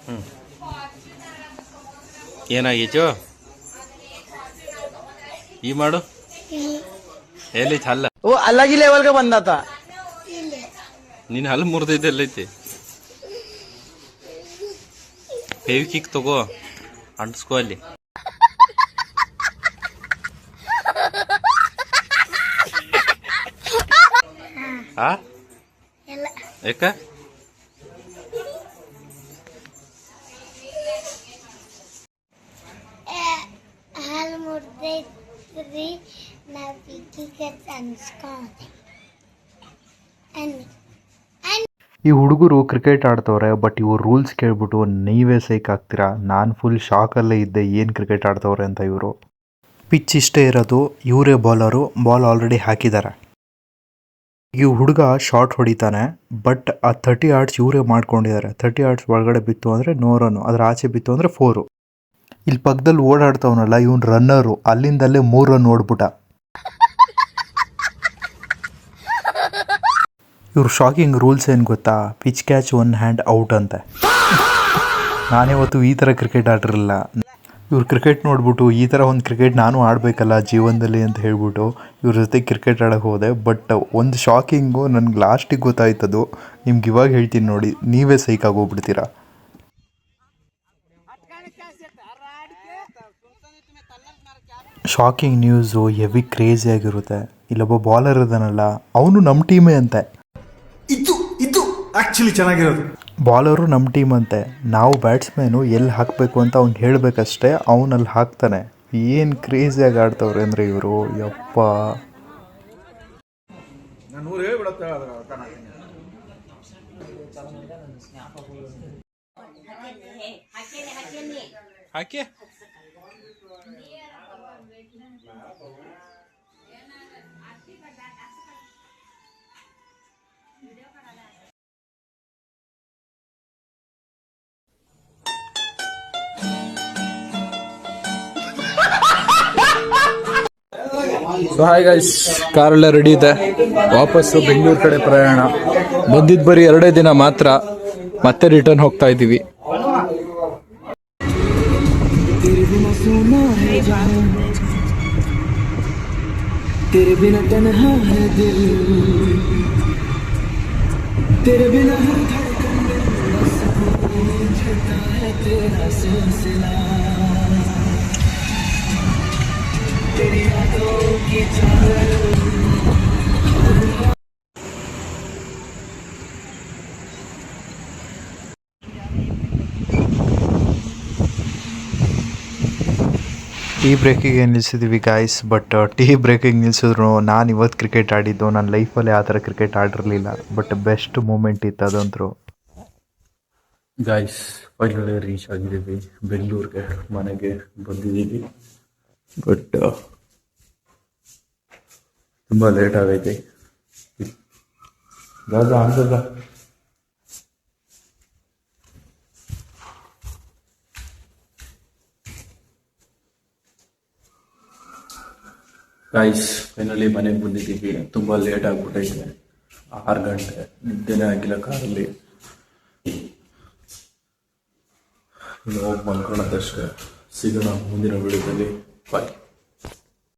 ಹ್ಞೂ ಏನಾಗೈತು ಈ ಮಾಡು ಎಲ್ಲಿ ಹಲ್ಲ वो अलग ही लेवल का बंदा था। ನೀನು ಹಲ್ಲು ಮುರಿದೈತೆ ಎಲ್ಲೈತಿ ಫೆವಿಕಿಕ್ ತಗೋ ಅಂಟಿಸ್ಕೋ ಅಲ್ಲಿ ಆ ಯಾಕ ಹಾಲು ಮುರ್ದೈತ್ರಿ ನಾವು ಪಿಕ್ಕಿಗೆ ಅನ್ಸ್ಕೊಂಡೆ ಈ ಹುಡುಗರು ಕ್ರಿಕೆಟ್ ಆಡ್ತವ್ರೆ ಬಟ್ ಇವ್ರು ರೂಲ್ಸ್ ಕೇಳ್ಬಿಟ್ಟು ನೀವೇ ಸೈಕ್ ಆಗ್ತೀರಾ. ನಾನು ಫುಲ್ ಶಾಕಲ್ಲೇ ಇದ್ದೆ ಏನು ಕ್ರಿಕೆಟ್ ಆಡ್ತವ್ರೆ ಅಂತ. ಇವರು ಪಿಚ್ ಇಷ್ಟೇ ಇರೋದು, ಇವರೇ ಬಾಲರು, ಬಾಲ್ ಆಲ್ರೆಡಿ ಹಾಕಿದ್ದಾರೆ. ಈ ಹುಡುಗ ಶಾಟ್ ಹೊಡಿತಾನೆ ಬಟ್ ಆ 30 ಯಾರ್ಡ್ಸ್ ಇವರೇ ಮಾಡ್ಕೊಂಡಿದ್ದಾರೆ. 30 ಯಾರ್ಡ್ಸ್ ಒಳಗಡೆ ಬಿತ್ತು ಅಂದರೆ ನೋ ರನ್ನು, ಅದರ ಆಚೆ ಬಿತ್ತು ಅಂದರೆ 4. ಇಲ್ಲಿ ಪಕ್ಕದಲ್ಲಿ ಓಡಾಡ್ತವನಲ್ಲ ಇವನು ರನ್ನರು, ಅಲ್ಲಿಂದಲ್ಲೇ 3 ರನ್ ಓಡ್ಬಿಟ್ಟ. ಇವ್ರು ಶಾಕಿಂಗ್ ರೂಲ್ಸ್ ಏನು ಗೊತ್ತಾ? ಪಿಚ್ ಕ್ಯಾಚ್ 1 ಹ್ಯಾಂಡ್ ಔಟ್ ಅಂತೆ. ನಾನಿವತ್ತು ಈ ಥರ ಕ್ರಿಕೆಟ್ ಆಡಿರಲಿಲ್ಲ. ಇವ್ರು ಕ್ರಿಕೆಟ್ ನೋಡ್ಬಿಟ್ಟು ಈ ಥರ ಒಂದು ಕ್ರಿಕೆಟ್ ನಾನು ಆಡಬೇಕಲ್ಲ ಜೀವನದಲ್ಲಿ ಅಂತ ಹೇಳ್ಬಿಟ್ಟು ಇವ್ರ ಜೊತೆ ಕ್ರಿಕೆಟ್ ಆಡೋಕ್ಕೆ ಹೋದೆ. ಬಟ್ ಒಂದು ಶಾಕಿಂಗು ನನಗೆ ಲಾಸ್ಟಿಗೆ ಗೊತ್ತಾಯ್ತದು. ನಿಮ್ಗೆ ಇವಾಗ ಹೇಳ್ತೀನಿ ನೋಡಿ, ನೀವೇ ಸೈಕಾಗಿ ಹೋಗ್ಬಿಡ್ತೀರಾ. ಶಾಕಿಂಗ್ ನ್ಯೂಸು ಹೆವಿ ಕ್ರೇಜಿಯಾಗಿರುತ್ತೆ. ಇಲ್ಲೊಬ್ಬ ಬಾಲರ್ ಇದ್ದಾನಲ್ಲ, ಅವನು ನಮ್ಮ ಟೀಮೇ ಅಂತೆ. ಇದು ಆ್ಯಕ್ಚುಲಿ ಚೆನ್ನಾಗಿರೋದು. ಬಾಲರು ನಮ್ಮ ಟೀಮ್ ಅಂತೆ. ನಾವು ಬ್ಯಾಟ್ಸ್ಮೇನು ಎಲ್ಲಿ ಹಾಕಬೇಕು ಅಂತ ಅವ್ನಿಗೆ ಹೇಳಬೇಕಷ್ಟೇ, ಅವನಲ್ಲಿ ಹಾಕ್ತಾನೆ. ಏನು ಕ್ರೇಜಿಯಾಗಿ ಆಡ್ತವ್ರೆ ಅಂದರೆ ಇವರು, ಯಪ್ಪ. ಹಾಕಿ ಸೊ ಹಾಯ್ ಗೈಸ್, ಕಾರೆಲ್ಲ ರೆಡಿ ಇದೆ. ವಾಪಸ್ಸು ಬೆಂಗಳೂರು ಕಡೆ ಪ್ರಯಾಣ. ಬಂದಿದ್ದು ಬರೀ 2 ದಿನ ಮಾತ್ರ, ಮತ್ತೆ ರಿಟರ್ನ್ ಹೋಗ್ತಾ ಇದ್ದೀವಿ. ಟೀ ಬ್ರೇಕಿಗೆ ನಿಲ್ಲಿಸಿದ್ವಿ ಗಾಯ್ಸ್. ಬಟ್ ಟೀ ಬ್ರೇಕಿಗೆ ನಿಲ್ಲಿಸಿದ್ರು ನಾನು ಇವತ್ತು ಕ್ರಿಕೆಟ್ ಆಡಿದ್ದು. ನನ್ನ ಲೈಫಲ್ಲಿ ಆ ಥರ ಕ್ರಿಕೆಟ್ ಆಡಿರಲಿಲ್ಲ. ಬಟ್ ಬೆಸ್ಟ್ ಮೂಮೆಂಟ್ ಇತ್ತು ಅದಂತರೂ. ಗಾಯ್ಸ್ ಫೈನಲಿ ರೀಚ್ ಆಗಿದ್ದೀವಿ ಬೆಂಗಳೂರಿಗೆ, ಮನೆಗೆ ಬಂದಿದ್ದೀವಿ. ಬಟ್ ತುಂಬ ಲೇಟ್ ಆಗೈತೆ. ಅನ್ಸಲ್ಲ ಗಾಯ್ಸ್, ಫೈನಲಿ ಮನೆಗೆ ಬಂದಿದ್ದೀವಿ. ತುಂಬ ಲೇಟ್ ಆಗಿಬಿಟ್ಟೈತೆ. 6 ಗಂಟೆ, ನಿದ್ದೆನೇ ಆಗಿಲ್ಲ ಕಾರಲ್ಲಿ. ಇನ್ನು ಹೋಗಿ ಮಲ್ಕೊಳ್ಳೋದಷ್ಟೇ. ಸಿಗೋಣ ಮುಂದಿನ ವಿಡಿಯೋದಲ್ಲಿ. ಬಾಯ್.